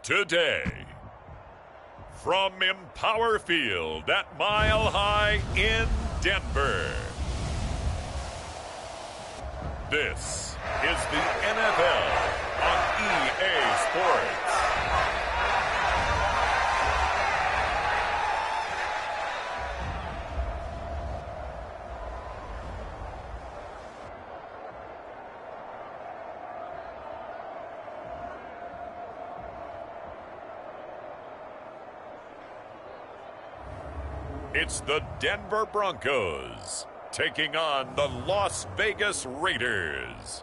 today. From Empower Field at Mile High in Denver, this is the NFL on EA Sports. It's the Denver Broncos taking on the Las Vegas Raiders.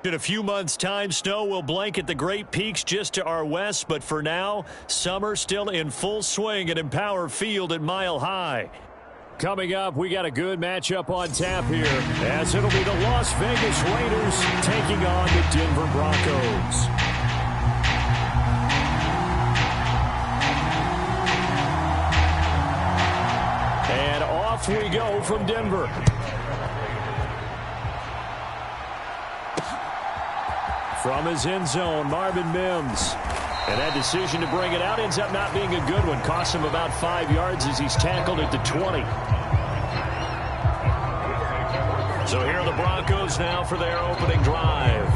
In a few months' time, snow will blanket the Great Peaks just to our west, but for now, summer still in full swing at Empower Field at Mile High. Coming up, we got a good matchup on tap here, as it'll be the Las Vegas Raiders taking on the Denver Broncos. And off we go from Denver. From his end zone, Marvin Mims. And that decision to bring it out ends up not being a good one. Cost him about 5 yards as he's tackled at the 20. So here are the Broncos now for their opening drive.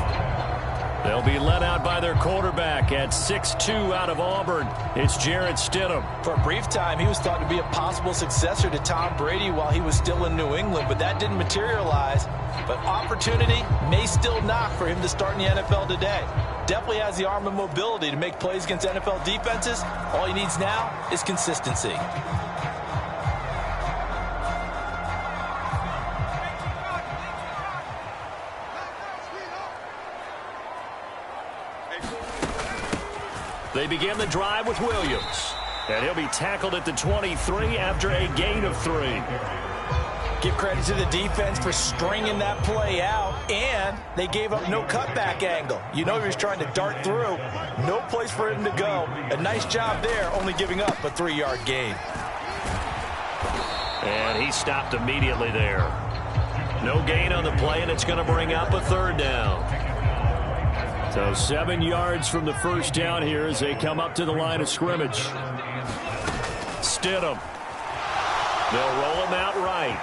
They'll be led out by their quarterback at 6'2" out of Auburn. It's Jarrett Stidham. For a brief time, he was thought to be a possible successor to Tom Brady while he was still in New England, but that didn't materialize. But opportunity may still knock for him to start in the NFL today. Definitely has the arm and mobility to make plays against NFL defenses. All he needs now is consistency. They begin the drive with Williams. And he'll be tackled at the 23 after a gain of 3. Give credit to the defense for stringing that play out, and they gave up no cutback angle. You know he was trying to dart through. No place for him to go. A nice job there, only giving up a 3-yard gain. And he stopped immediately there. No gain on the play, and it's going to bring up a 3rd down. So 7 yards from the first down here as they come up to the line of scrimmage. Stidham. They'll roll him out right.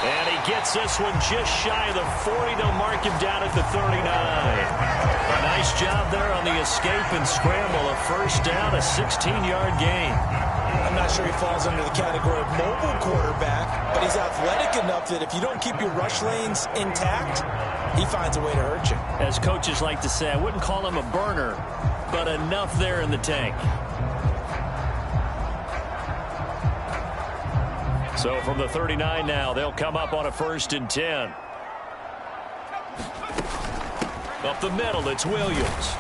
And he gets this one just shy of the 40. They'll mark him down at the 39. A nice job there on the escape and scramble. A 1st down, a 16-yard gain. I'm not sure he falls under the category of mobile quarterback, but he's athletic enough that if you don't keep your rush lanes intact, he finds a way to hurt you. As coaches like to say, I wouldn't call him a burner, but enough there in the tank. So from the 39 now, they'll come up on a 1st and 10. Up the middle, it's Williams.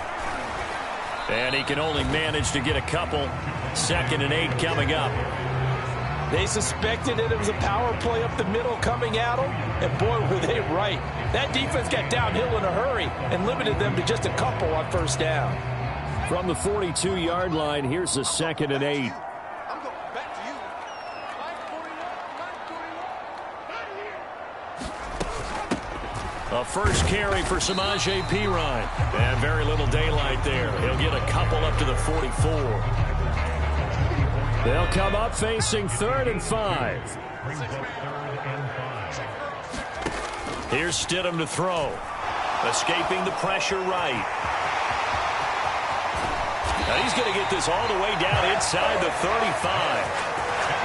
And he can only manage to get a couple. 2nd and 8 coming up. They suspected that it was a power play up the middle coming at them, and boy, were they right. That defense got downhill in a hurry and limited them to just a couple on 1st down. From the 42-yard line, here's a 2nd and 8. A first carry for Samaje Perine. And very little daylight there. He'll get a couple up to the 44. They'll come up facing 3rd and 5. Here's Stidham to throw. Escaping the pressure right. Now he's going to get this all the way down inside the 35.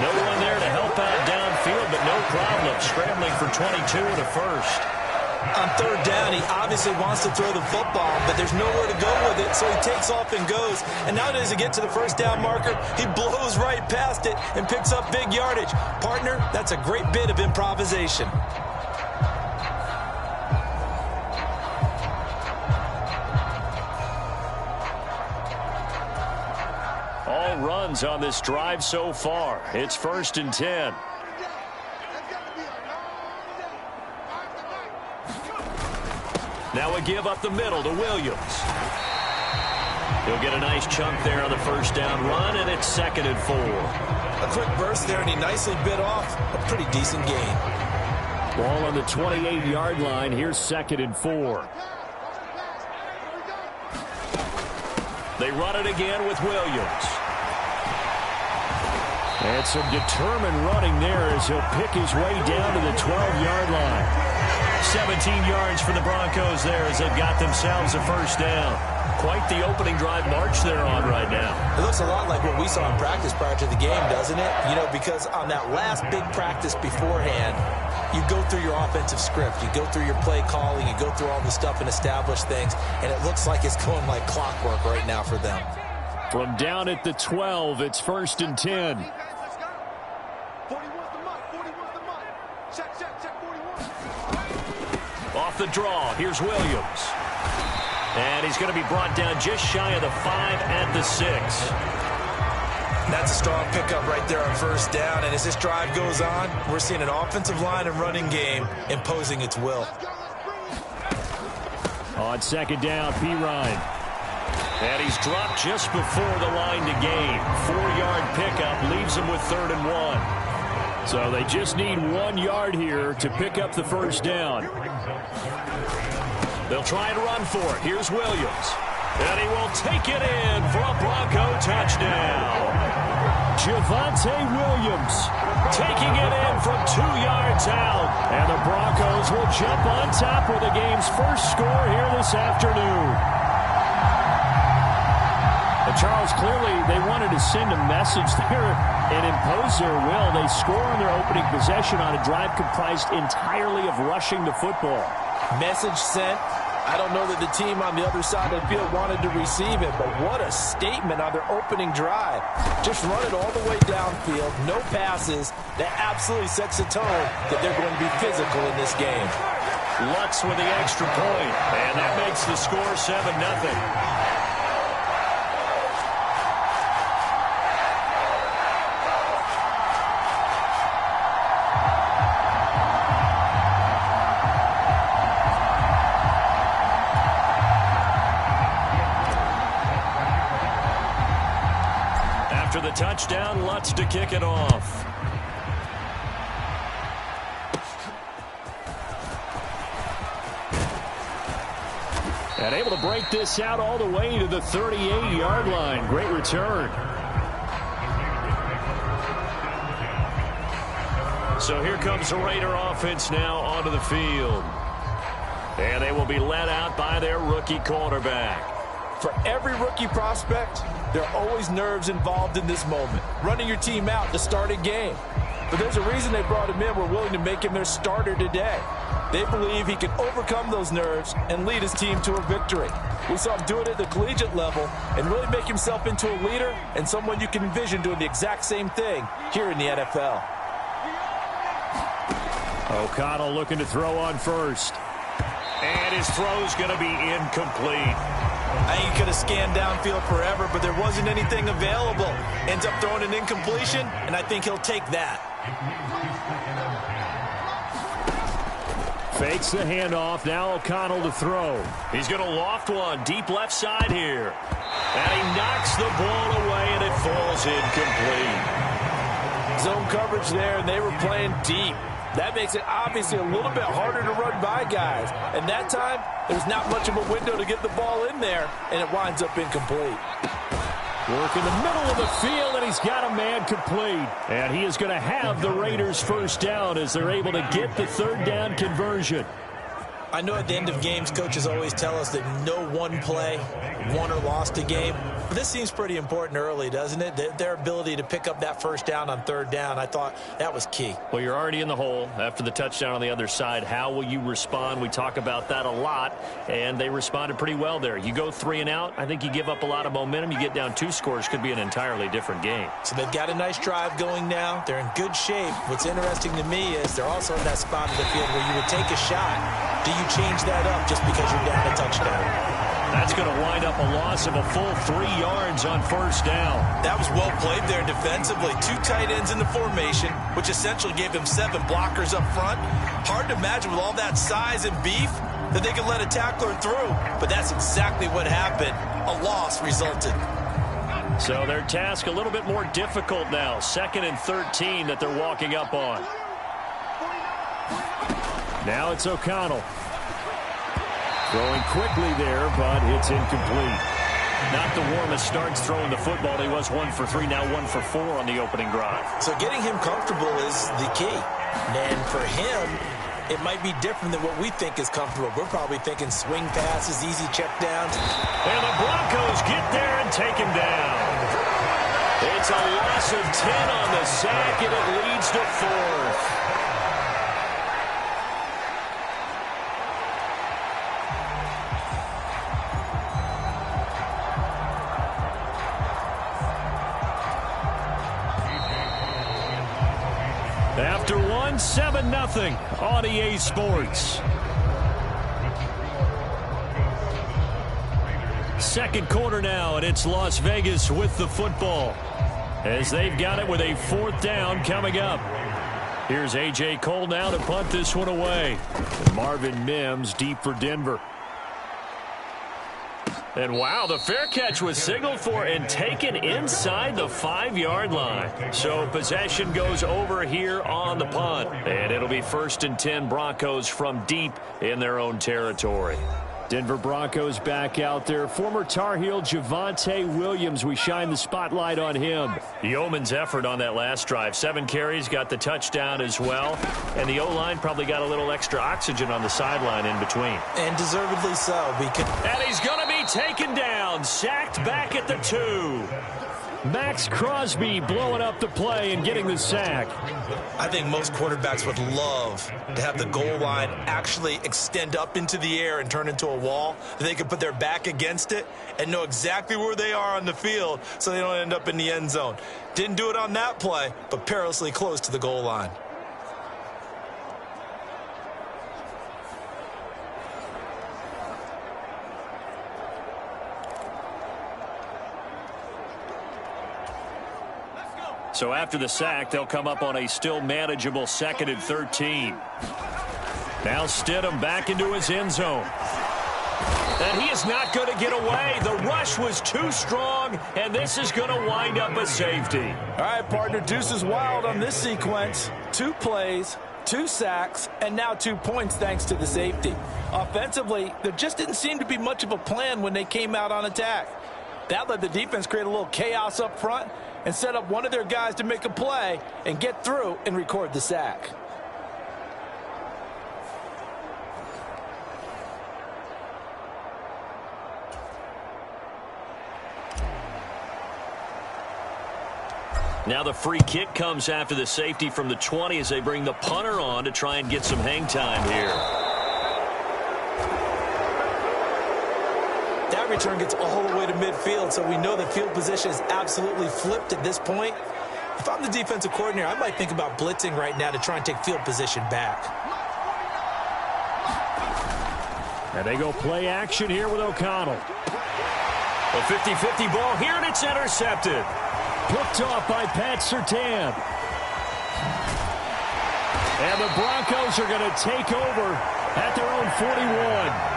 No one there to help out downfield, but no problem. Scrambling for 22 and a 1st. On 3rd down, he obviously wants to throw the football, but there's nowhere to go with it, so he takes off and goes. And nowadays, to get to the 1st down marker, he blows right past it and picks up big yardage. Partner, that's a great bit of improvisation. All runs on this drive so far. It's 1st and 10. Now a give up the middle to Williams. He'll get a nice chunk there on the 1st down run, and it's 2nd and 4. A quick burst there, and he nicely bit off a pretty decent gain. Ball on the 28-yard line. Here's 2nd and 4. They run it again with Williams. And some determined running there as he'll pick his way down to the 12-yard line. 17 yards for the Broncos there as they've got themselves a first down. Quite the opening drive march they're on right now. It looks a lot like what we saw in practice prior to the game, doesn't it? You know, because on that last big practice beforehand, you go through your offensive script. You go through your play calling. You go through all the stuff and establish things. And it looks like it's going like clockwork right now for them. From down at the 12, it's 1st and 10. Off the draw, here's Williams. And he's going to be brought down just shy of the 5 at the 6. That's a strong pickup right there on first down. And as this drive goes on, we're seeing an offensive line and running game imposing its will. On second down, Pirine. And he's dropped just before the line to gain. 4-yard pickup leaves him with 3rd and 1. So they just need 1 yard here to pick up the first down. They'll try and run for it. Here's Williams. And he will take it in for a Bronco touchdown. Javonte Williams taking it in from 2 yards out. And the Broncos will jump on top with the game's first score here this afternoon. And Charles, clearly they wanted to send a message there and impose their will. They score on their opening possession on a drive comprised entirely of rushing the football. Message sent. I don't know that the team on the other side of the field wanted to receive it, but what a statement on their opening drive. Just run it all the way downfield, no passes. That absolutely sets the tone that they're going to be physical in this game. Lutz with the extra point, and that makes the score 7-0. After the touchdown, Lutz to kick it off. And able to break this out all the way to the 38-yard line. Great return. So here comes the Raider offense now onto the field. And they will be led out by their rookie quarterback. For every rookie prospect, there are always nerves involved in this moment. Running your team out to start a game. But there's a reason they brought him in. We're willing to make him their starter today. They believe he can overcome those nerves and lead his team to a victory. We saw him do it at the collegiate level and really make himself into a leader and someone you can envision doing the exact same thing here in the NFL. O'Connell looking to throw on first. And his throw's going to be incomplete. I think he could have scanned downfield forever, but there wasn't anything available. Ends up throwing an incompletion, and I think he'll take that. Fakes the handoff. Now O'Connell to throw. He's going to loft one deep left side here. And he knocks the ball away, and it falls incomplete. Zone coverage there, and they were playing deep. That makes it obviously a little bit harder to run by guys. And that time, there's not much of a window to get the ball in there, and it winds up incomplete. Work in the middle of the field, and he's got a man complete. And he is going to have the Raiders' first down as they're able to get the third down conversion. I know at the end of games, coaches always tell us that no one play won or lost a game. But this seems pretty important early, doesn't it? Their ability to pick up that first down on third down, I thought that was key. Well, you're already in the hole after the touchdown on the other side. How will you respond? We talk about that a lot, and they responded pretty well there. You go 3 and out, I think you give up a lot of momentum. You get down 2 scores, could be an entirely different game. So they've got a nice drive going now. They're in good shape. What's interesting to me is they're also in that spot of the field where you would take a shot. Do you change that up just because you're down a touchdown? That's going to wind up a loss of a full 3 yards on first down. That was well played there defensively. 2 tight ends in the formation, which essentially gave him 7 blockers up front. Hard to imagine with all that size and beef that they could let a tackler through. But that's exactly what happened. A loss resulted. So their task a little bit more difficult now. 2nd and 13 that they're walking up on. Now it's O'Connell. Throwing quickly there, but it's incomplete. Not the warmest starts throwing the football. He was 1 for 3, now 1 for 4 on the opening drive. So getting him comfortable is the key. And for him, it might be different than what we think is comfortable. We're probably thinking swing passes, easy checkdowns. And the Broncos get there and take him down. It's a loss of 10 on the sack, and it leads to 4th. After 1, 7-0 on EA Sports. Second quarter now, and it's Las Vegas with the football, as they've got it with a 4th down coming up. Here's A.J. Cole now to punt this one away. And Marvin Mims deep for Denver. And wow, the fair catch was signaled for and taken inside the 5-yard line. So possession goes over here on the punt. And it'll be 1st and 10 Broncos from deep in their own territory. Denver Broncos back out there. Former Tar Heel Javonte Williams, we shine the spotlight on him. Yeoman's effort on that last drive. 7 carries, got the touchdown as well. And the O-line probably got a little extra oxygen on the sideline in between. And deservedly so. And he's going to be taken down, sacked back at the 2. Max Crosby blowing up the play and getting the sack. I think most quarterbacks would love to have the goal line actually extend up into the air and turn into a wall. They can put their back against it and know exactly where they are on the field so they don't end up in the end zone. Didn't do it on that play, but perilously close to the goal line. So after the sack, they'll come up on a still manageable 2nd and 13. Now Stidham back into his end zone. And he is not going to get away. The rush was too strong, and this is going to wind up a safety. All right, partner, deuce is wild on this sequence. 2 plays, 2 sacks, and now 2 points thanks to the safety. Offensively, there just didn't seem to be much of a plan when they came out on attack. That let the defense create a little chaos up front and set up one of their guys to make a play and get through and record the sack. Now the free kick comes after the safety from the 20 as they bring the punter on to try and get some hang time here. That return gets all the way to midfield, so we know the field position is absolutely flipped at this point. If I'm the defensive coordinator, I might think about blitzing right now to try and take field position back. And they go play action here with O'Connell. A 50-50 ball here, and it's intercepted. Picked off by Pat Surtain. And the Broncos are going to take over at their own 41.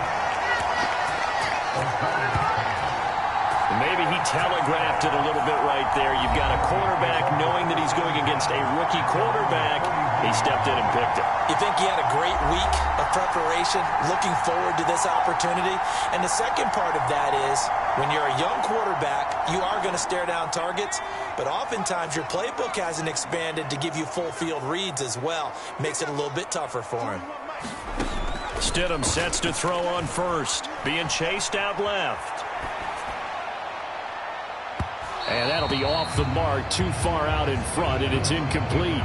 Maybe he telegraphed it a little bit right there. You've got a quarterback knowing that he's going against a rookie quarterback. He stepped in and picked it. You think he had a great week of preparation, looking forward to this opportunity? And the second part of that is, when you're a young quarterback, you are going to stare down targets, but oftentimes your playbook hasn't expanded to give you full field reads as well. Makes it a little bit tougher for him. Stidham sets to throw on first, being chased out left. And that'll be off the mark, too far out in front, and it's incomplete.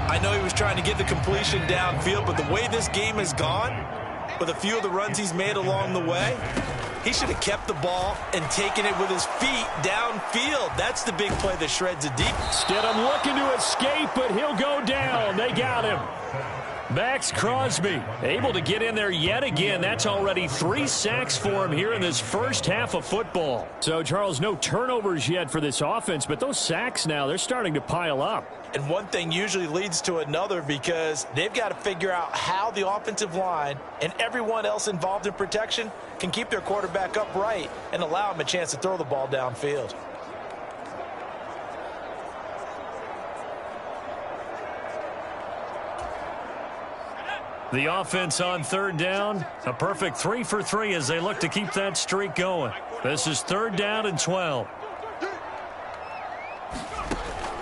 I know he was trying to get the completion downfield, but the way this game has gone, with a few of the runs he's made along the way, he should have kept the ball and taken it with his feet downfield. That's the big play that shreds a deep. Stidham looking to escape, but he'll go down. They got him. Max Crosby able to get in there yet again. That's already 3 sacks for him here in this first half of football. So, Charles, no turnovers yet for this offense, but those sacks now, they're starting to pile up. And one thing usually leads to another because they've got to figure out how the offensive line and everyone else involved in protection can keep their quarterback upright and allow him a chance to throw the ball downfield. The offense on 3rd down, a perfect 3 for 3 as they look to keep that streak going. This is 3rd down and 12.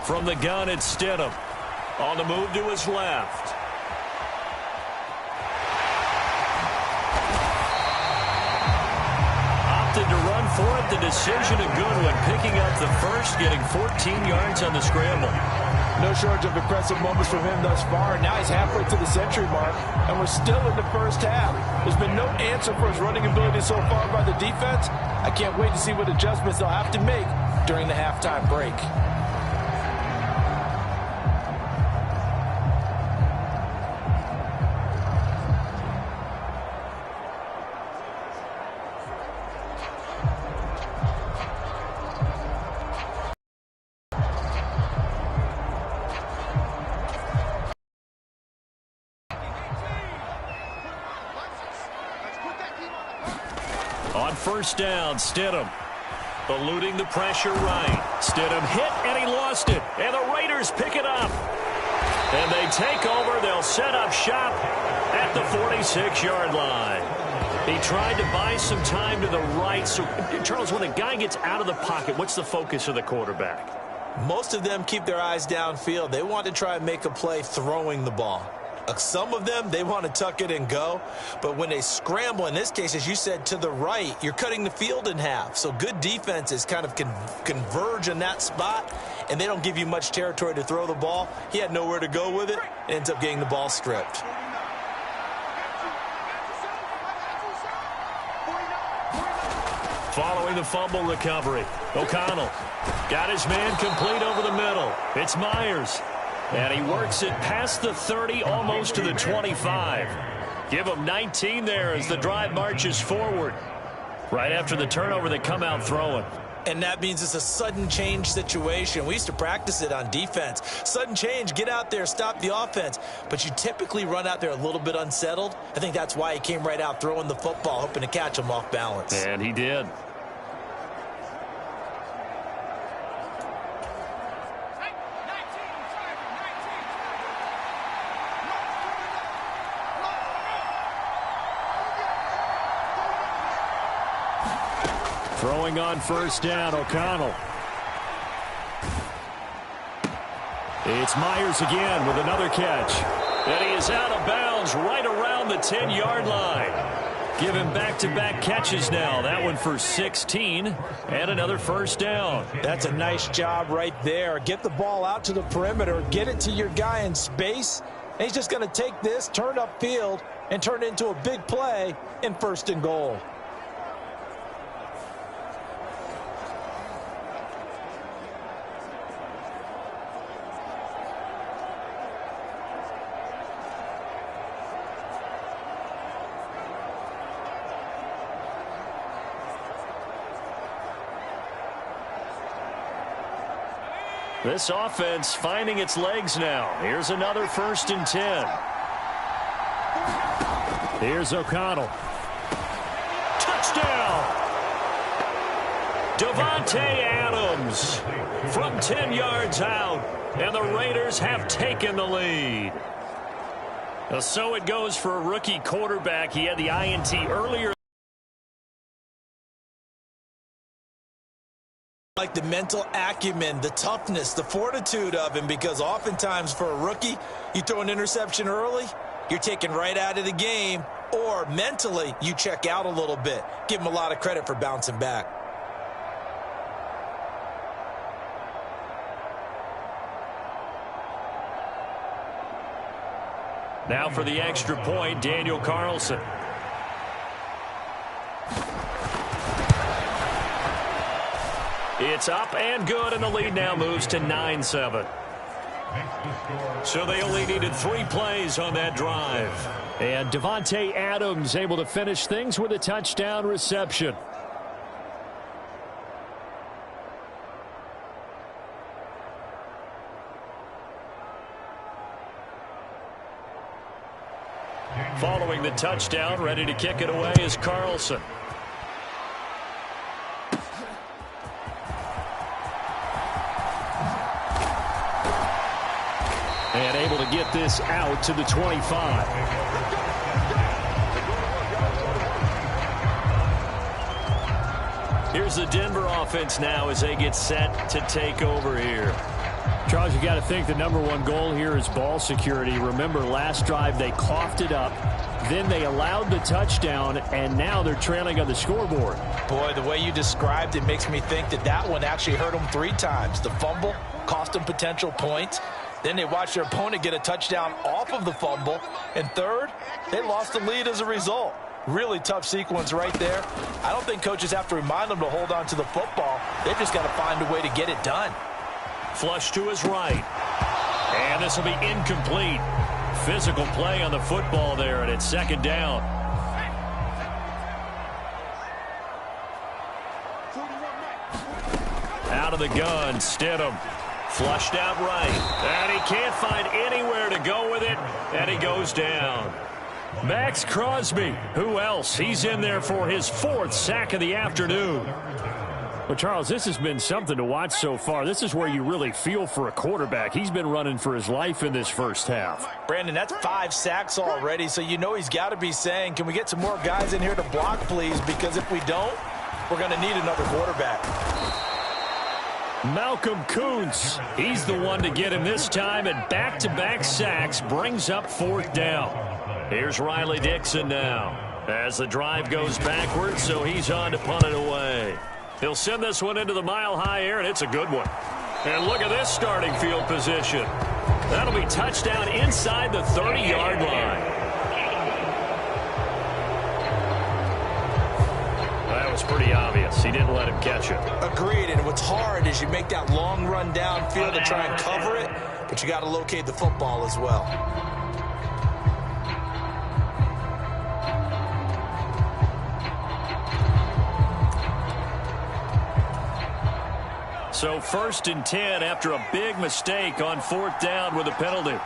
From the gun, it's Stidham. On the move to his left. Opted to run for it. The decision a good one. Picking up the first, getting 14 yards on the scramble. No shortage of impressive moments from him thus far. Now he's halfway to the century mark, and we're still in the first half. There's been no answer for his running ability so far by the defense. I can't wait to see what adjustments they'll have to make during the halftime break. On 1st down, Stidham eluding the pressure right. Stidham hit, and he lost it. And the Raiders pick it up. And they take over. They'll set up shop at the 46-yard line. He tried to buy some time to the right. So, Charles, when a guy gets out of the pocket, what's the focus of the quarterback? Most of them keep their eyes downfield. They want to try and make a play throwing the ball. Some of them, they want to tuck it and go. But when they scramble, in this case, as you said, to the right, you're cutting the field in half. So good defenses kind of converge in that spot, and they don't give you much territory to throw the ball. He had nowhere to go with it, and ends up getting the ball stripped. Following the fumble recovery, O'Connell got his man complete over the middle. It's Myers. And he works it past the 30, almost to the 25. Give him 19 there as the drive marches forward. Right after the turnover, they come out throwing. And that means it's a sudden change situation. We used to practice it on defense. Sudden change, get out there, stop the offense. But you typically run out there a little bit unsettled. I think that's why he came right out throwing the football, hoping to catch him off balance. And he did. Throwing on 1st down, O'Connell. It's Myers again with another catch. And he is out of bounds right around the 10-yard line. Give him back-to-back catches now. That one for 16 and another 1st down. That's a nice job right there. Get the ball out to the perimeter. Get it to your guy in space. And he's just going to take this, turn upfield, and turn it into a big play in 1st and goal. This offense finding its legs now. Here's another 1st and 10. Here's O'Connell. Touchdown! Davante Adams from 10 yards out. And the Raiders have taken the lead. So it goes for a rookie quarterback. He had the INT earlier. Like the mental acumen, the toughness, the fortitude of him, because oftentimes for a rookie, you throw an interception early, you're taken right out of the game, or mentally you check out a little bit. Give him a lot of credit for bouncing back. Now for the extra point, Daniel Carlson. It's up and good, and the lead now moves to 9-7. So they only needed 3 plays on that drive. And Davante Adams able to finish things with a touchdown reception. Following the touchdown, ready to kick it away is Carlson. And able to get this out to the 25. Here's the Denver offense now as they get set to take over here. Charles, you got to think the #1 goal here is ball security. Remember, last drive they coughed it up. Then they allowed the touchdown, and now they're trailing on the scoreboard. Boy, the way you described it makes me think that that one actually hurt them 3 times. The fumble cost them potential points. Then they watched their opponent get a touchdown off of the fumble. And third, they lost the lead as a result. Really tough sequence right there. I don't think coaches have to remind them to hold on to the football. They've just got to find a way to get it done. Flush to his right. And this will be incomplete. Physical play on the football there, and it's second down. Out of the gun, Stidham. Flushed out right. And he can't find anywhere to go with it, and he goes down. Max Crosby, who else? He's in there for his 4th sack of the afternoon. Well, Charles, this has been something to watch so far. This is where you really feel for a quarterback. He's been running for his life in this first half. Brandon, that's 5 sacks already, so you know he's got to be saying, can we get some more guys in here to block, please? Because if we don't, we're going to need another quarterback. Malcolm Kuntz, he's the one to get him this time, and back-to-back sacks brings up 4th down. Here's Riley Dixon now as the drive goes backwards, so he's on to punt it away. He'll send this one into the mile-high air, and it's a good one. And look at this starting field position. That'll be touchdown inside the 30-yard line. That was pretty obvious. He didn't let him catch it. Agreed, and what's hard is you make that long run downfield to try and cover it, but you got to locate the football as well. So 1st and 10 after a big mistake on 4th down with a penalty.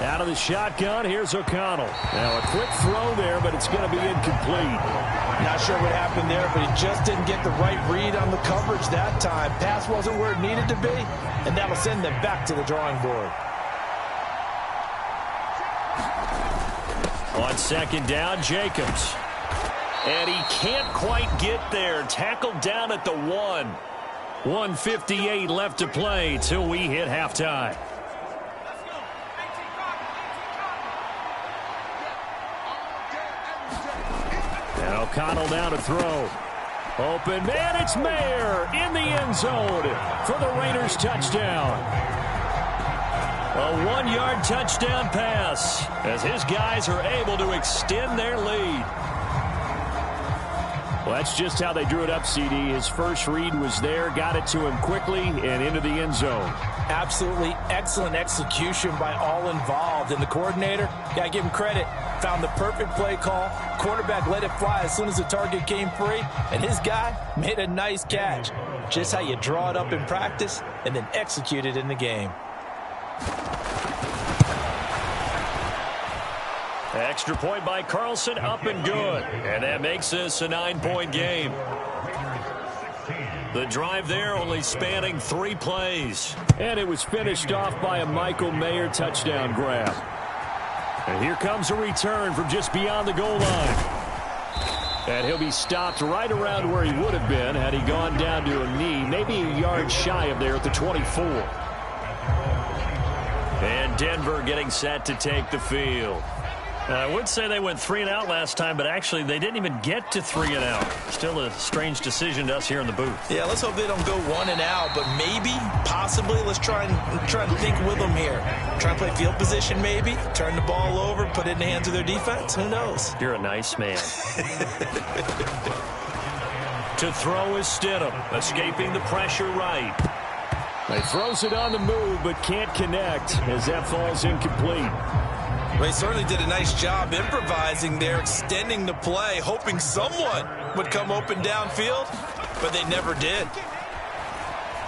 Out of the shotgun, here's O'Connell. Now a quick throw there, but it's going to be incomplete. Not sure what happened there, but he just didn't get the right read on the coverage that time. Pass wasn't where it needed to be, and that'll send them back to the drawing board. On 2nd down, Jacobs. And he can't quite get there. Tackled down at the 1. 1:58 left to play till we hit halftime. And O'Connell down to throw. Open man, it's Mayer in the end zone for the Raiders touchdown. A 1-yard touchdown pass as his guys are able to extend their lead. Well, that's just how they drew it up, CD. His first read was there, got it to him quickly, and into the end zone. Absolutely excellent execution by all involved. And the coordinator, got to give him credit, found the perfect play call. Quarterback let it fly as soon as the target came free, and his guy made a nice catch. Just how you draw it up in practice and then execute it in the game. Extra point by Carlson, up and good. And that makes this a 9-point game. The drive there only spanning 3 plays. And it was finished off by a Michael Mayer touchdown grab. And here comes a return from just beyond the goal line. And he'll be stopped right around where he would have been had he gone down to a knee, maybe a yard shy of there at the 24. And Denver getting set to take the field. I would say they went 3 and out last time, but actually they didn't even get to 3 and out. Still a strange decision to us here in the booth. Yeah, let's hope they don't go 1 and out, but maybe, possibly, let's try and think with them here. Try and play field position maybe, turn the ball over, put it in the hands of their defense. Who knows? You're a nice man. To throw is Stidham, escaping the pressure right. He throws it on the move, but can't connect as that falls incomplete. Well, he certainly did a nice job improvising there, extending the play, hoping someone would come open downfield, but they never did.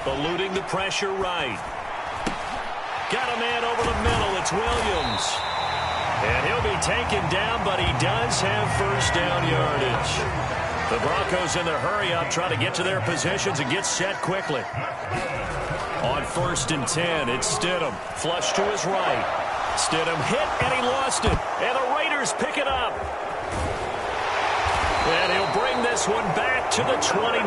Eluding the pressure right. Got a man over the middle. It's Williams. And he'll be taken down, but he does have first down yardage. The Broncos in the hurry-up try to get to their positions and get set quickly. On 1st and 10, it's Stidham. Flush to his right. Stidham hit, and he lost it. And the Raiders pick it up. And he'll bring this one back to the 29.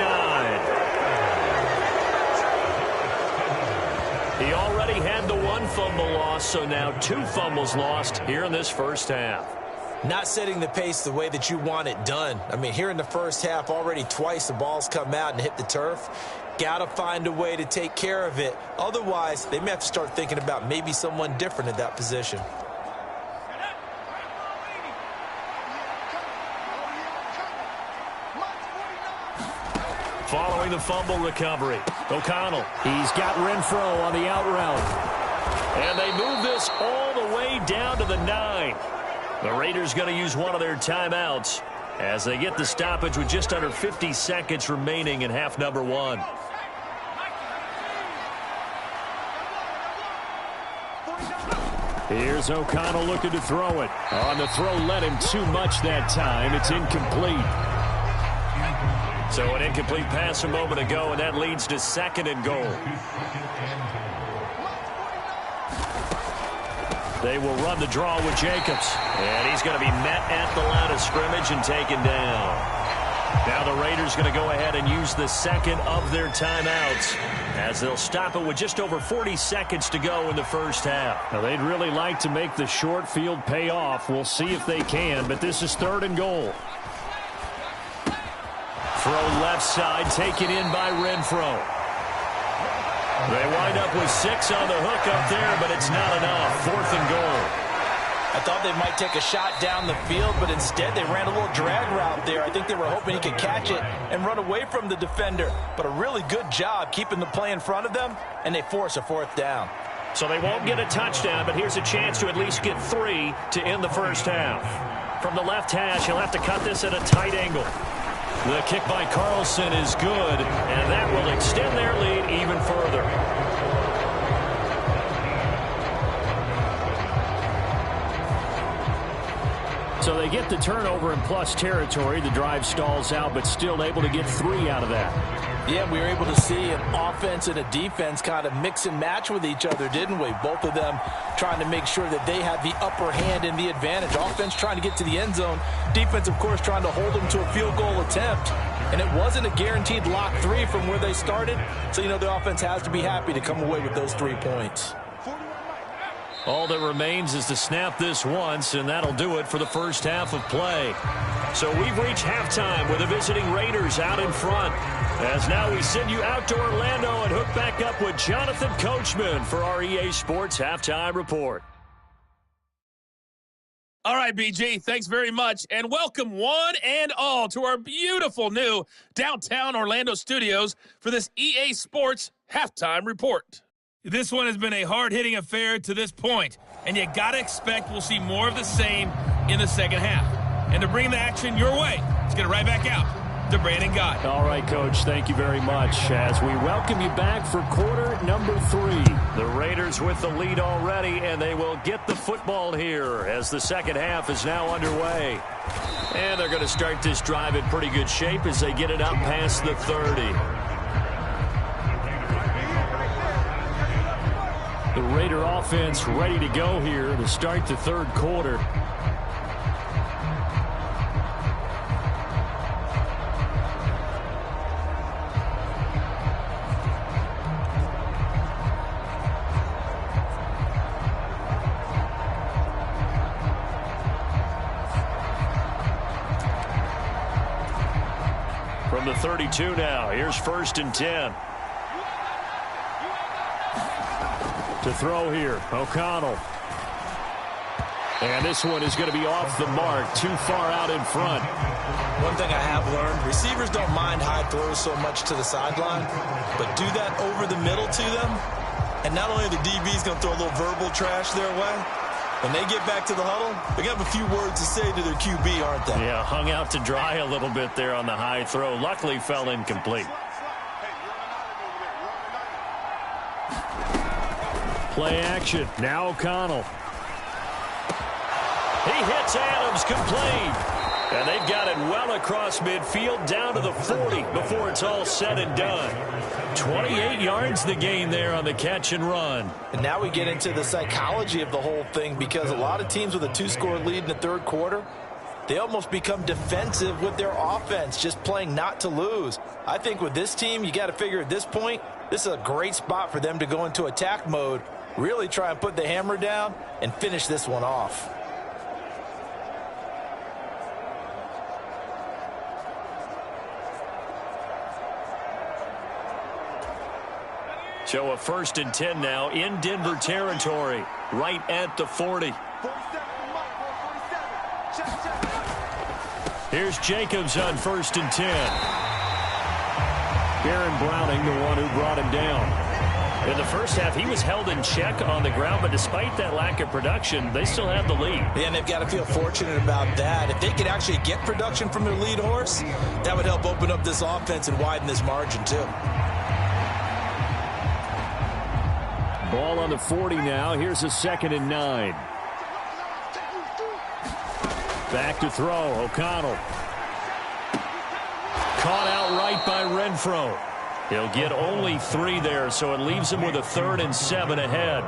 He already had the one fumble loss, so now 2 fumbles lost here in this first half. Not setting the pace the way that you want it done. I mean, here in the first half, already twice the ball's come out and hit the turf. Got to find a way to take care of it. Otherwise, they may have to start thinking about maybe someone different at that position. Following the fumble recovery, O'Connell. He's got Renfro on the out route. And they move this all the way down to the 9. The Raiders going to use one of their timeouts as they get the stoppage with just under 50 seconds remaining in half number 1. Here's O'Connell looking to throw it. On the throw, led him too much that time. It's incomplete. So an incomplete pass a moment ago, and that leads to 2nd and goal. They will run the draw with Jacobs. And he's going to be met at the line of scrimmage and taken down. Now the Raiders going to go ahead and use the 2nd of their timeouts as they'll stop it with just over 40 seconds to go in the first half. Now they'd really like to make the short field pay off. We'll see if they can, but this is 3rd and goal. Throw left side, taken in by Renfro. They wind up with 6 on the hook up there, but it's not enough. 4th and goal. I thought they might take a shot down the field, but instead they ran a little drag route there. I think they were hoping he could catch it and run away from the defender. But a really good job keeping the play in front of them, and they force a 4th down. So they won't get a touchdown, but here's a chance to at least get 3 to end the first half. From the left hash, he'll have to cut this at a tight angle. The kick by Carlson is good, and that will extend their lead even further. So they get the turnover in plus territory. The drive stalls out, but still able to get 3 out of that. Yeah, we were able to see an offense and a defense kind of mix and match with each other, didn't we? Both of them trying to make sure that they have the upper hand and the advantage. Offense trying to get to the end zone. Defense, of course, trying to hold them to a field goal attempt. And it wasn't a guaranteed lock 3 from where they started. So, you know, the offense has to be happy to come away with those 3 points. All that remains is to snap this once, and that'll do it for the first half of play. So we've reached halftime with the visiting Raiders out in front. As now we send you out to Orlando and hook back up with Jonathan Coachman for our EA Sports Halftime Report. All right, BG, thanks very much, and welcome one and all to our beautiful new downtown Orlando studios for this EA Sports Halftime Report. This one has been a hard-hitting affair to this point, and you got to expect we'll see more of the same in the second half. And to bring the action your way, let's get it right back out to Brandon Guy. All right, Coach, thank you very much. As we welcome you back for quarter number 3. The Raiders with the lead already, and they will get the football here as the second half is now underway. And they're going to start this drive in pretty good shape as they get it up past the 30. The Raider offense ready to go here to start the third quarter. From the 32 now, here's 1st and 10. To throw here, O'Connell. And this one is going to be off the mark, too far out in front. One thing I have learned, receivers don't mind high throws so much to the sideline, but do that over the middle to them, and not only are the DBs going to throw a little verbal trash their way, when they get back to the huddle, they're going to have a few words to say to their QB, aren't they? Yeah, hung out to dry a little bit there on the high throw. Luckily fell incomplete. Play action. Now O'Connell. He hits Adams complete. And they've got it well across midfield down to the 40 before it's all said and done. 28 yards the gain there on the catch and run. And now we get into the psychology of the whole thing, because a lot of teams with a 2-score lead in the third quarter, they almost become defensive with their offense, just playing not to lose. I think with this team, you got to figure at this point, this is a great spot for them to go into attack mode, really try and put the hammer down and finish this one off. So a 1st and 10 now in Denver territory, right at the 40. Here's Jacobs on 1st and 10. Aaron Browning, the one who brought him down. In the first half, he was held in check on the ground, but despite that lack of production, they still have the lead. Yeah, and they've got to feel fortunate about that. If they could actually get production from their lead horse, that would help open up this offense and widen this margin, too. Ball on the 40 now. Here's a 2nd and 9. Back to throw. O'Connell. Caught out right by Renfro. He'll get only 3 there, so it leaves him with a 3rd and 7 ahead.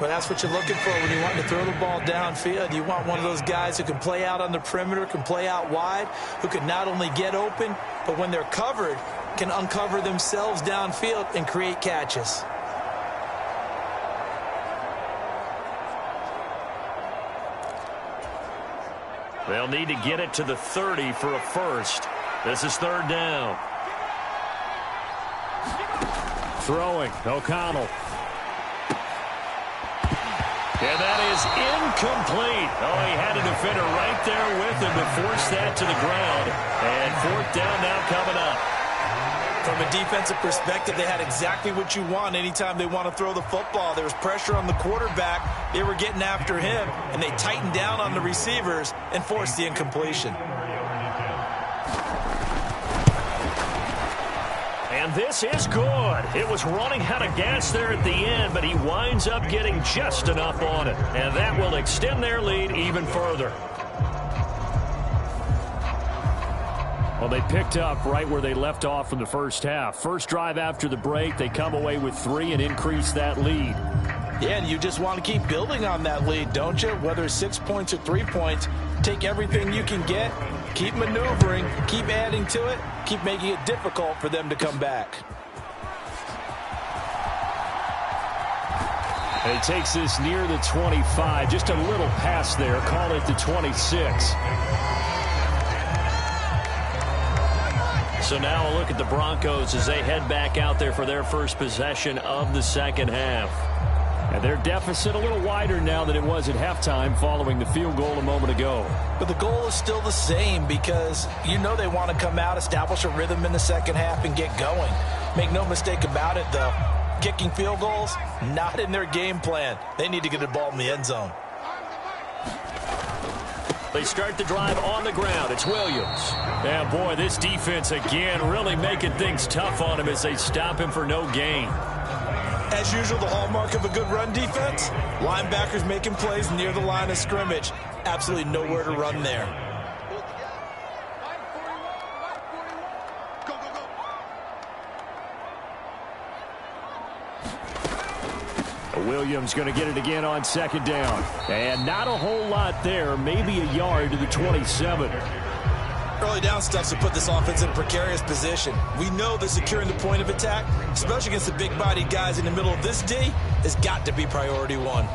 Well, that's what you're looking for when you want to throw the ball downfield. You want one of those guys who can play out on the perimeter, can play out wide, who can not only get open, but when they're covered, can uncover themselves downfield and create catches. They'll need to get it to the 30 for a first. This is 3rd down. Throwing, O'Connell. And that is incomplete. Oh, he had a defender right there with him to force that to the ground. And 4th down now coming up. From a defensive perspective, they had exactly what you want anytime they want to throw the football. There was pressure on the quarterback. They were getting after him, and they tightened down on the receivers and forced the incompletion. And this is good. It was running out of gas there at the end, but he winds up getting just enough on it. And that will extend their lead even further. Well, they picked up right where they left off in the first half. First drive after the break, they come away with 3 and increase that lead. Yeah, and you just want to keep building on that lead, don't you? Whether it's 6 points or 3 points, take everything you can get, keep maneuvering, keep adding to it, keep making it difficult for them to come back. And he takes this near the 25, just a little past there, call it the 26. So now a look at the Broncos as they head back out there for their first possession of the second half. And their deficit a little wider now than it was at halftime following the field goal a moment ago. But the goal is still the same because you know they want to come out, establish a rhythm in the second half, and get going. Make no mistake about it, though. Kicking field goals, not in their game plan. They need to get the ball in the end zone. They start the drive on the ground. It's Williams. Yeah, boy, this defense again really making things tough on him as they stop him for no gain. As usual, the hallmark of a good run defense, linebackers making plays near the line of scrimmage. Absolutely nowhere to run there. Williams going to get it again on 2nd down. And not a whole lot there, maybe a yard to the 27. Early down stuff to put this offense in a precarious position. We know that securing the point of attack, especially against the big-bodied guys in the middle of this D, has got to be priority 1.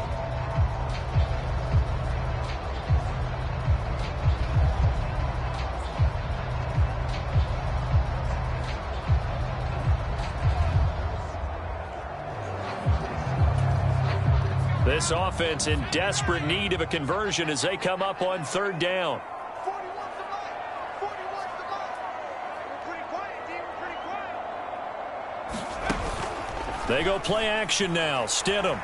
This offense in desperate need of a conversion as they come up on 3rd down. They go play action now. Stidham.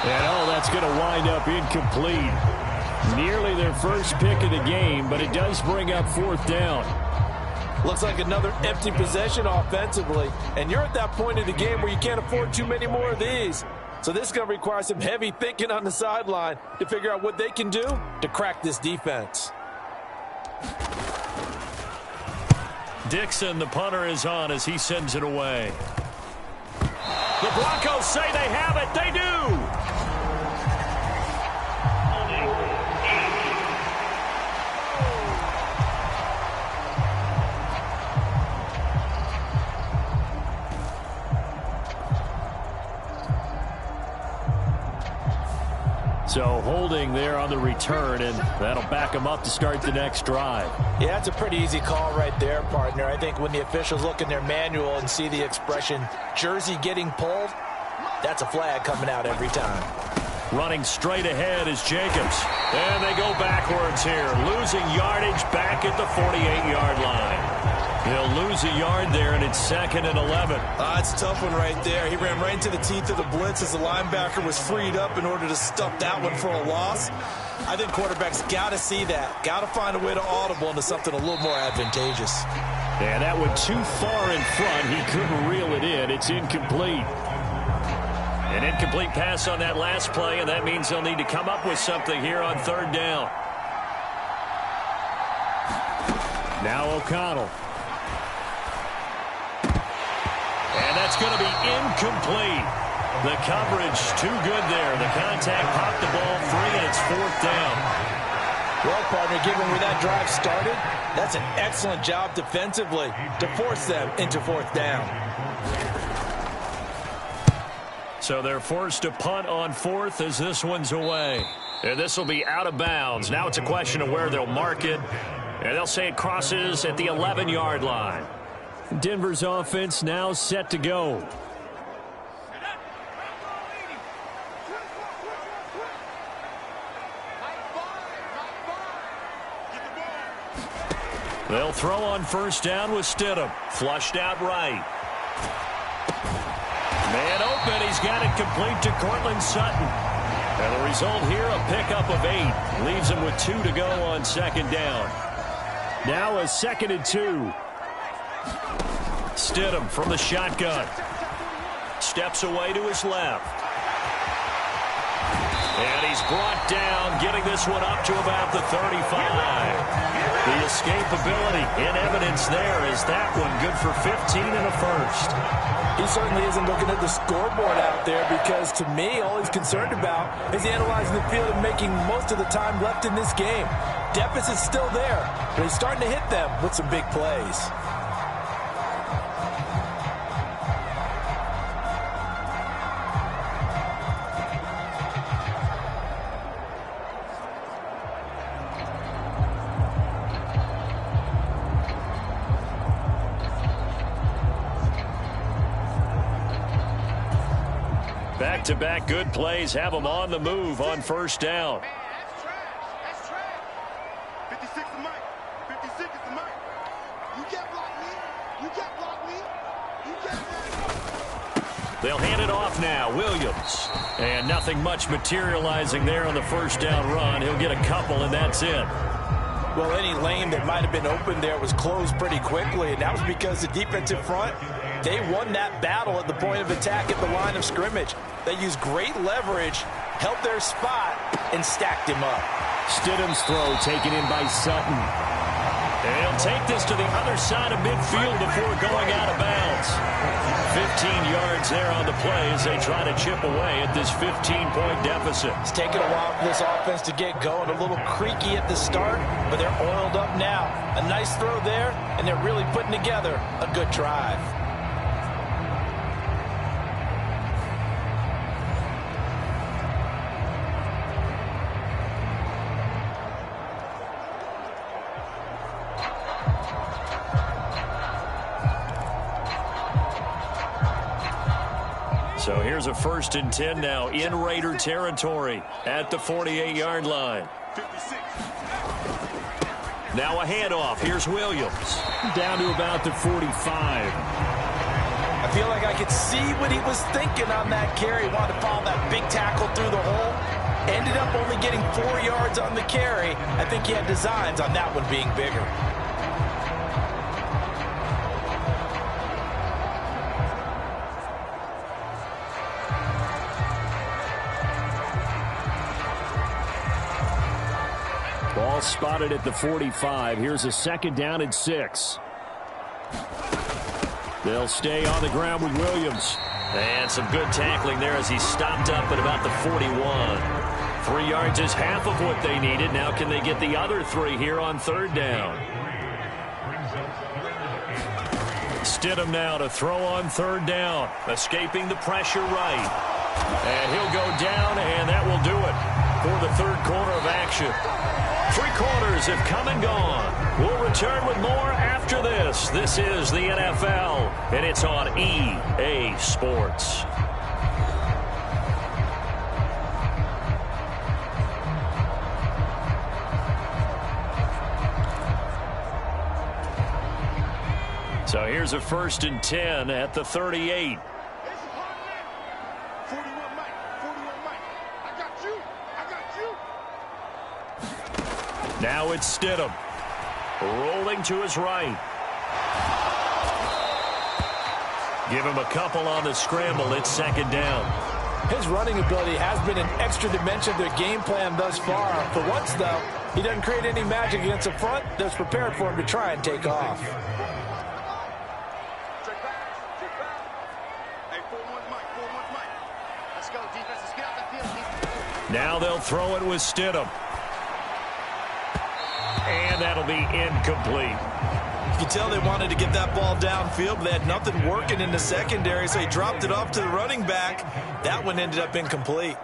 And that's going to wind up incomplete. Nearly their first pick of the game, but it does bring up 4th down. Looks like another empty possession offensively. And you're at that point in the game where you can't afford too many more of these. So this is going to require some heavy thinking on the sideline to figure out what they can do to crack this defense. Dixon, the punter, is on as he sends it away. The Broncos say they have it. They do. So holding there on the return, and that'll back them up to start the next drive. Yeah, that's a pretty easy call right there, partner. I think when the officials look in their manual and see the expression jersey getting pulled, that's a flag coming out every time. Running straight ahead is Jacobs. And they go backwards here, losing yardage back at the 48-yard line. He'll lose a yard there, and it's 2nd and 11. It's a tough one right there. He ran right into the teeth of the blitz as the linebacker was freed up in order to stuff that one for a loss. I think quarterbacks got to see that. Got to find a way to audible into something a little more advantageous. And that went too far in front. He couldn't reel it in. It's incomplete. An incomplete pass on that last play, and that means they'll need to come up with something here on 3rd down. Now O'Connell. And that's going to be incomplete. The coverage too good there. The contact popped the ball free, and it's 4th down. Well, partner, given where that drive started, that's an excellent job defensively to force them into 4th down. So they're forced to punt on 4th as this one's away. And this will be out of bounds. Now it's a question of where they'll mark it. And they'll say it crosses at the 11-yard line. Denver's offense now set to go. They'll throw on 1st down with Stidham. Flushed out right. Man open. He's got it complete to Cortland Sutton. And the result here, a pickup of 8. Leaves him with 2 to go on 2nd down. Now a 2nd and 2. Stidham from the shotgun. Steps away to his left. And he's brought down, getting this one up to about the 35. The escapability in evidence there. Is that one good for 15 and a first? He certainly isn't looking at the scoreboard out there because, to me, all he's concerned about is analyzing the field and making most of the time left in this game. Deficit's still there, but he's starting to hit them with some big plays. Back-to-back good plays have them on the move on 1st down. That's trash. 56 is Mike. 56 is the Mike. You can't block me. You can't block me. You can't block me. They'll hand it off now. Williams. And nothing much materializing there on the 1st down run. He'll get a couple, and that's it. Well, any lane that might have been open there was closed pretty quickly, and that was because the defensive front, they won that battle at the point of attack at the line of scrimmage. They used great leverage, held their spot, and stacked him up. Stidham's throw taken in by Sutton. And he'll take this to the other side of midfield before going out of bounds. 15 yards there on the play as they try to chip away at this 15-point deficit. It's taken a while for this offense to get going. A little creaky at the start, but they're oiled up now. A nice throw there, and they're really putting together a good drive. So here's a 1st and 10 now in Raider territory at the 48-yard line. Now a handoff. Here's Williams. Down to about the 45. I feel like I could see what he was thinking on that carry. He wanted to follow that big tackle through the hole. Ended up only getting 4 yards on the carry. I think he had designs on that one being bigger. Ball spotted at the 45. Here's a 2nd down and 6. They'll stay on the ground with Williams. And some good tackling there as he stopped up at about the 41. 3 yards is half of what they needed. Now can they get the other 3 here on 3rd down? Stidham now to throw on 3rd down. Escaping the pressure right. And he'll go down, and that will do it. for the third quarter of action. 3 quarters have come and gone. We'll return with more after this. This is the NFL, and it's on EA Sports. So here's a 1st and 10 at the 38. 41 Mike. 41 Mike. I got you. Now it's Stidham. Rolling to his right. Give him a couple on the scramble. It's 2nd down. His running ability has been an extra dimension of their game plan thus far. For once, though, he doesn't create any magic against the front that's prepared for him to try and take off. Now they'll throw it with Stidham. And that'll be incomplete. You can tell they wanted to get that ball downfield, but they had nothing working in the secondary, so he dropped it off to the running back. That one ended up incomplete.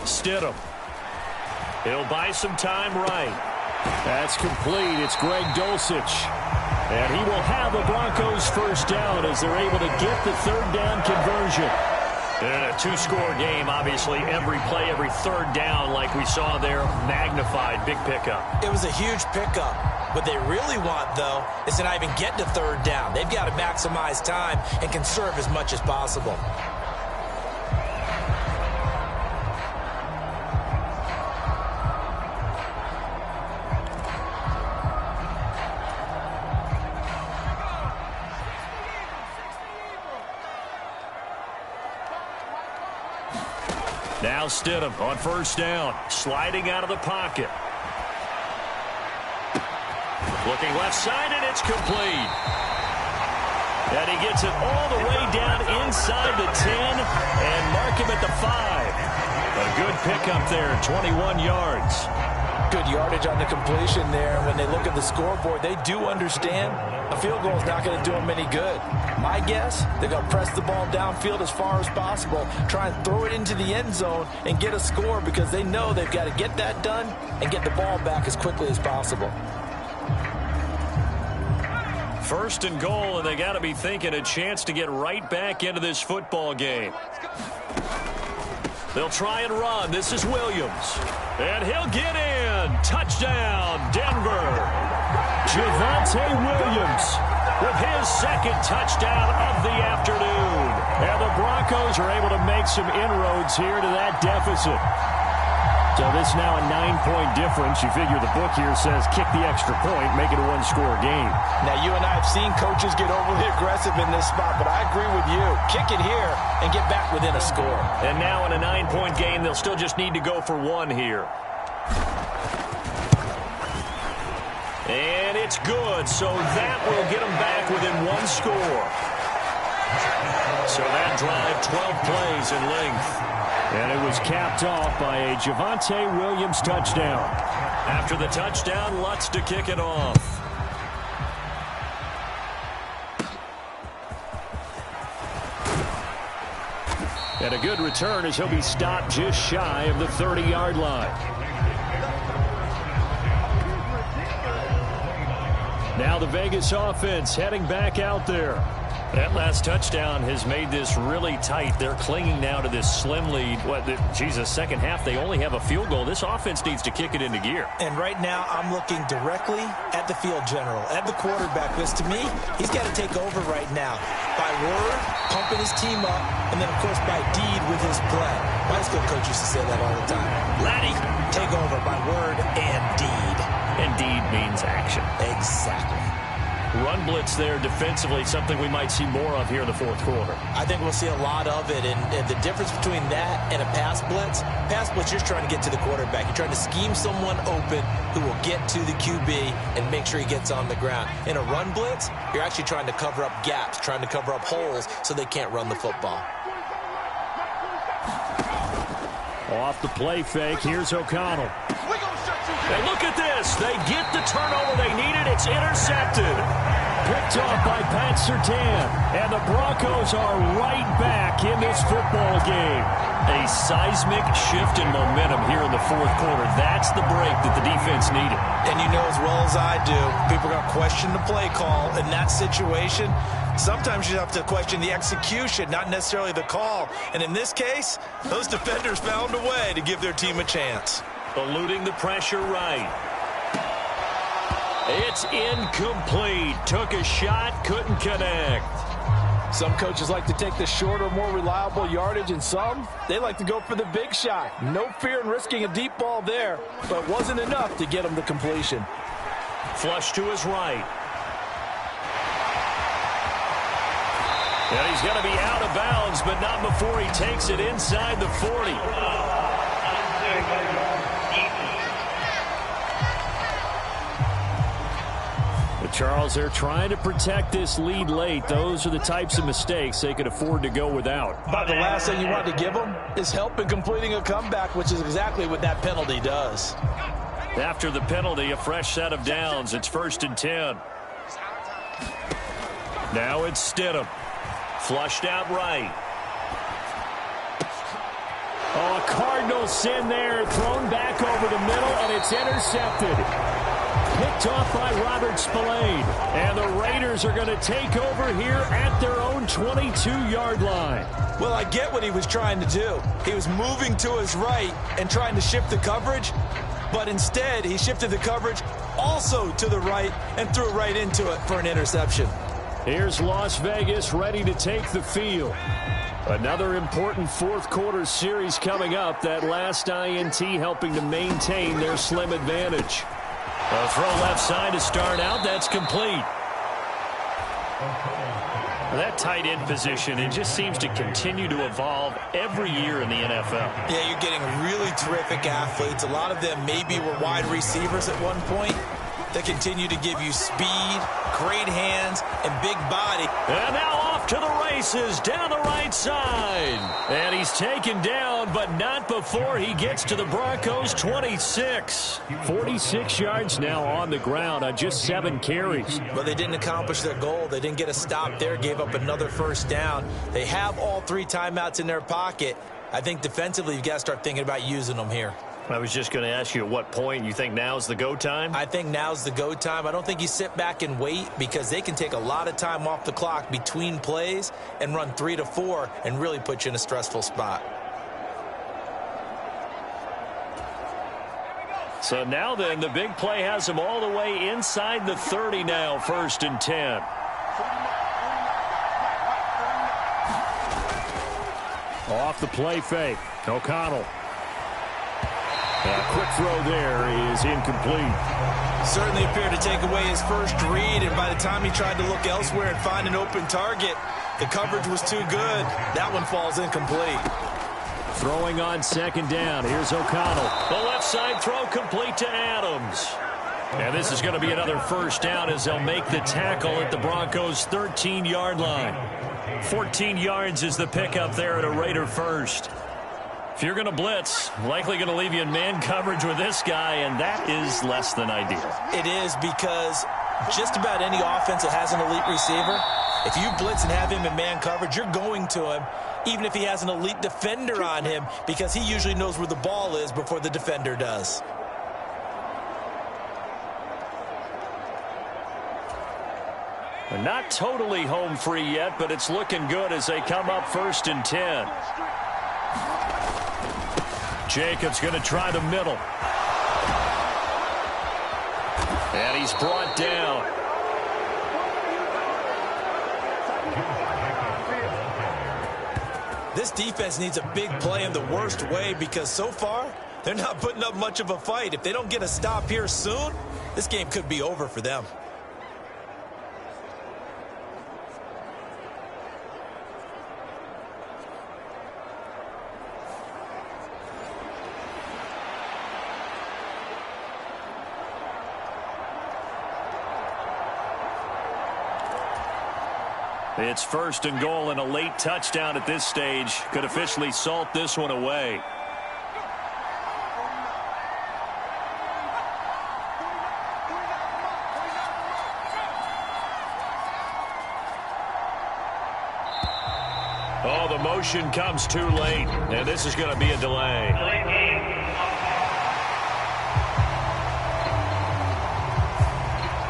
Stidham. He'll buy some time right. That's complete. It's Greg Dulcich. And he will have the Broncos first down as they're able to get the 3rd down conversion. In a 2-score game, obviously, every play, every 3rd down, like we saw there, magnified. Big pickup. It was a huge pickup. What they really want, though, is to not even get to 3rd down. They've got to maximize time and conserve as much as possible. Now Stidham on 1st down, sliding out of the pocket. Looking left side, and it's complete. And he gets it all the way down inside the 10 and mark him at the 5. A good pickup there, 21 yards. Good yardage on the completion there. When they look at the scoreboard, they do understand a field goal is not going to do them any good. My guess, they're going to press the ball downfield as far as possible, try and throw it into the end zone and get a score because they know they've got to get that done and get the ball back as quickly as possible. 1st and goal, and they got to be thinking a chance to get right back into this football game. They'll try and run. This is Williams. And he'll get in. Touchdown, Denver. Javonte Williams with his 2nd touchdown of the afternoon. And the Broncos are able to make some inroads here to that deficit. So this now a 9-point difference. You figure the book here says kick the extra point, make it a 1-score game. Now, you and I have seen coaches get overly aggressive in this spot, but I agree with you. Kick it here and get back within a score. And now in a 9-point game, they'll still just need to go for 1 here. And it's good, so that will get them back within 1 score. So that drive, 12 plays in length. And it was capped off by a Javonte Williams touchdown. After the touchdown, Lutz to kick it off. And a good return as he'll be stopped just shy of the 30-yard line. Now the Vegas offense heading back out there. That last touchdown has made this really tight. They're clinging now to this slim lead. Second half, they only have a field goal. This offense needs to kick it into gear. And right now, I'm looking directly at the field general, at the quarterback, because to me, he's got to take over right now. By word, pumping his team up, and then, of course, by deed with his play. My high school coach used to say that all the time. Laddie, take over by word and deed. And deed means action. Exactly. Run blitz there defensively, something we might see more of here in the 4th quarter. I think we'll see a lot of it, and the difference between that and a pass blitz, you're just trying to get to the quarterback. You're trying to scheme someone open who will get to the QB and make sure he gets on the ground. In a run blitz, you're actually trying to cover up gaps, trying to cover up holes so they can't run the football. Off the play fake, here's O'Connell. And look at this. They get the turnover they needed. It's intercepted. Picked off by Pat Surtain. And the Broncos are right back in this football game. A seismic shift in momentum here in the fourth quarter. That's the break that the defense needed. And you know as well as I do, people are going to question the play call in that situation. Sometimes you have to question the execution, not necessarily the call. And in this case, those defenders found a way to give their team a chance. Eluding the pressure right. It's incomplete. Took a shot, couldn't connect. Some coaches like to take the shorter, more reliable yardage, and some, they like to go for the big shot. No fear in risking a deep ball there, but wasn't enough to get him the completion. Flush to his right. And he's going to be out of bounds, but not before he takes it inside the 40. Charles, they're trying to protect this lead late. Those are the types of mistakes they could afford to go without. But the last thing you want to give them is help in completing a comeback, which is exactly what that penalty does. After the penalty, a fresh set of downs. It's 1st and 10. Now it's Stidham. Flushed out right. Oh, a cardinal sin there. Thrown back over the middle, and it's intercepted. Picked off by Robert Spillane. And the Raiders are going to take over here at their own 22-yard line. Well, I get what he was trying to do. He was moving to his right and trying to shift the coverage, but instead he shifted the coverage also to the right and threw right into it for an interception. Here's Las Vegas ready to take the field. Another important fourth quarter series coming up. That last INT helping to maintain their slim advantage. A throw left side to start out. That's complete. That tight end position, it just seems to continue to evolve every year in the NFL. Yeah, you're getting really terrific athletes. A lot of them maybe were wide receivers at one point. They continue to give you speed, great hands, and big body. And now off to the races down the right side. And he's taken down, but not before he gets to the Broncos' 26. 46 yards now on the ground on just 7 carries. But they didn't accomplish their goal. They didn't get a stop there, gave up another first down. They have all 3 timeouts in their pocket. I think defensively you've got to start thinking about using them here. I was just going to ask you at what point you think now's the go time? I think now's the go time. I don't think you sit back and wait because they can take a lot of time off the clock between plays and run 3 to 4 and really put you in a stressful spot. So now then, the big play has them all the way inside the 30 now, 1st and 10. Off the play fake. O'Connell. A quick throw there is incomplete. Certainly appeared to take away his first read, and by the time he tried to look elsewhere and find an open target, the coverage was too good. That one falls incomplete. Throwing on 2nd down. Here's O'Connell. The left side throw complete to Adams. And this is going to be another first down as they'll make the tackle at the Broncos' 13-yard line. 14 yards is the pickup there at a Raider first. If you're going to blitz, likely going to leave you in man coverage with this guy, and that is less than ideal. It is because just about any offense that has an elite receiver, if you blitz and have him in man coverage, you're going to him, even if he has an elite defender on him, because he usually knows where the ball is before the defender does. Not totally home free yet, but it's looking good as they come up 1st and 10. Jacobs going to try the middle. And he's brought down. This defense needs a big play in the worst way because so far, they're not putting up much of a fight. If they don't get a stop here soon, this game could be over for them. It's 1st and goal, and a late touchdown at this stage could officially salt this one away. motion comes too late, and this is going to be a delay.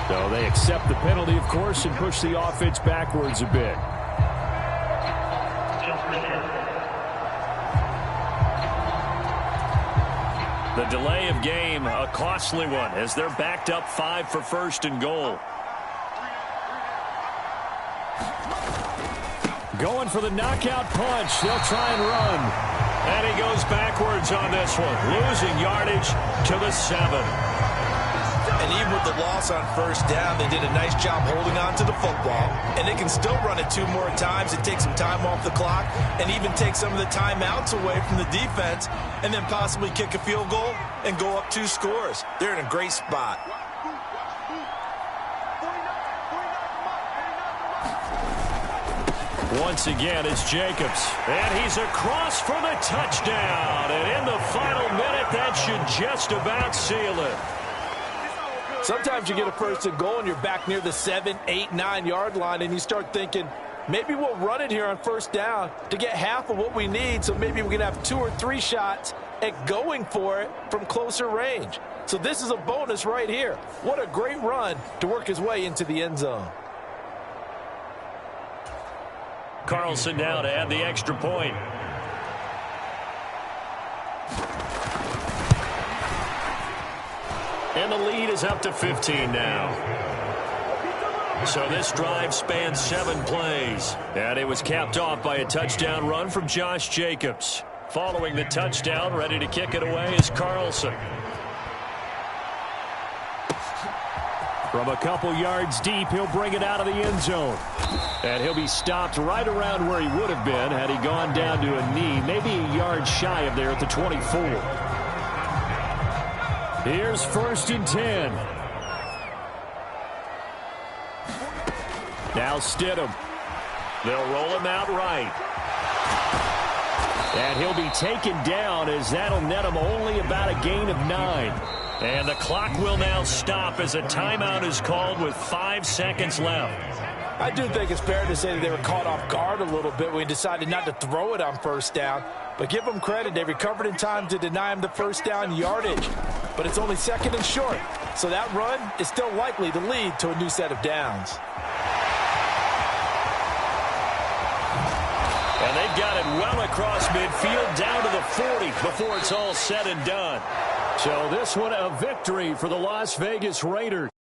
So they accept the penalty, of course, and push the offense backwards a bit. The delay of game, a costly one, as they're backed up 5 for first and goal. Going for the knockout punch. They'll try and run. And he goes backwards on this one, losing yardage to the 7. And even with the loss on first down, they did a nice job holding on to the football. And they can still run it 2 more times and take some time off the clock and even take some of the timeouts away from the defense and then possibly kick a field goal and go up 2 scores. They're in a great spot. Once again, it's Jacobs. And he's across for the touchdown. And in the final minute, that should just about seal it. Sometimes you get a first and goal and you're back near the 7, 8, 9-yard line and you start thinking, maybe we'll run it here on first down to get half of what we need, so maybe we can have 2 or 3 shots at going for it from closer range. So this is a bonus right here. What a great run to work his way into the end zone. Carlson now to add the extra point. And the lead is up to 15 now. So this drive spans 7 plays. And it was capped off by a touchdown run from Josh Jacobs. Following the touchdown, ready to kick it away is Carlson. From a couple yards deep, he'll bring it out of the end zone. And he'll be stopped right around where he would have been had he gone down to a knee, maybe a yard shy of there at the 24. Here's 1st and 10. Now Stidham. They'll roll him out right. And he'll be taken down as that'll net him only about a gain of 9. And the clock will now stop as a timeout is called with 5 seconds left. I do think it's fair to say that they were caught off guard a little bit when he decided not to throw it on first down. But give them credit. They recovered in time to deny him the first down yardage. But it's only 2nd and short. So that run is still likely to lead to a new set of downs. And they've got it well across midfield down to the 40 before it's all said and done. So this one a victory for the Las Vegas Raiders.